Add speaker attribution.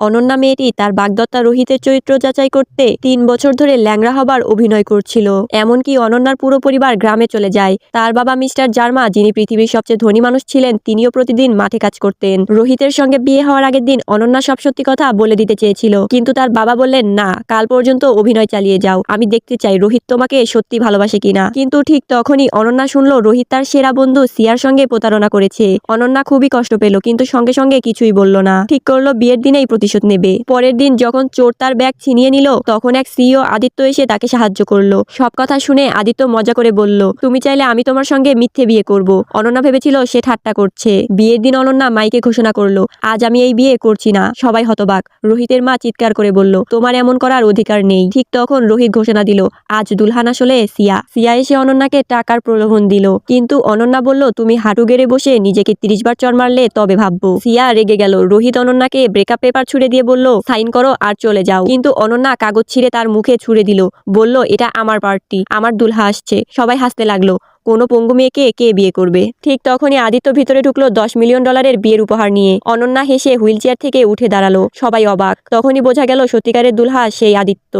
Speaker 1: অনন্যা মেয়েটি তার বাগদত্তা রোহিতের চরিত্র যাচাই করতে 3 বছর ধরে ল্যাংড়া হবার অভিনয় করছিল। এমনকি অনন্যার পুরো পরিবার গ্রামে চলে যায়। তার বাবা মিস্টার জার্মা, যিনি পৃথিবীর সবচেয়ে ধনী মানুষ ছিলেন, তিনিও প্রতিদিন মাঠে কাজ করতেন। রোহিতের সঙ্গে বিয়ে হওয়ার আগের দিন অনন্যা সব সত্যি কথা বলে দিতে চেয়েছিল, কিন্তু তার বাবা বললেন, না, কাল পর্যন্ত অভিনয় চালিয়ে যাও, আমি দেখতে চাই রোহিত তোমাকে সত্যি ভালোবাসে কিনা। কিন্তু ঠিক তখনই অনন্যা শুনল রোহিত তার সেরা বন্ধু সিয়ার সঙ্গে প্রতারণা করেছে। অনন্যা খুবই কষ্ট পেল, কিন্তু সঙ্গে সঙ্গে কিছুই বলল না। ঠিক করলো বিয়ের দিনেই প্রতিশোধ নেবে। পরের দিন যখন চোর তার ব্যাগ ছিনিয়ে নিল, তখন এক সিইও আদিত্য এসে তাকে সাহায্য করলো। সব কথা শুনে আদিত্য মজা করে বলল, তুমি চাইলে আমি তোমার সঙ্গে মিথ্যে বিয়ে করব। অনন্যা ভেবেছিল সে ঠাট্টা করছে। বিয়ের দিন অনন্যা মাইকে ঘোষণা করলো, আজ আমি এই বিয়ে করছি না। সবাই হতবাক। রোহিতের মা চিৎকার করে বলল, তোমার এমন করার অধিকার নেই। ঠিক তখন রোহিত ঘোষণা দিল, আজ দুলহান আসলে সিয়া। সিয়া এসে অনন্যাকে টাকার প্রলোভন দিল, কিন্তু অনন্যা বলল, তুমি হাঁটু গেড়ে বসে নিজেকে 30 বার চড় মারলে তবে ভাববো। সিয়া রেগে গেল। রোহিত অনন্যাকে ব্রেকআপ পেপার ছুড়ে দিয়ে বলল, সাইন করো আর চলে যাও। কিন্তু অনন্যা কাগজ ছিঁড়ে তার মুখে ছুড়ে দিল, বলল, এটা আমার পার্টি, আমার দুলহা আসছে। সবাই হাসতে লাগলো। কোনো পঙ্গু মেয়েকে কে বিয়ে করবে। ঠিক তখনই আদিত্য ভিতরে ঢুকলো $10 মিলিয়ন বিয়ের উপহার নিয়ে। অনন্যা হেসে হুইল চেয়ার থেকে উঠে দাঁড়ালো। সবাই অবাক। তখনই বোঝা গেল সত্যিকারের দুলহা সেই আদিত্য।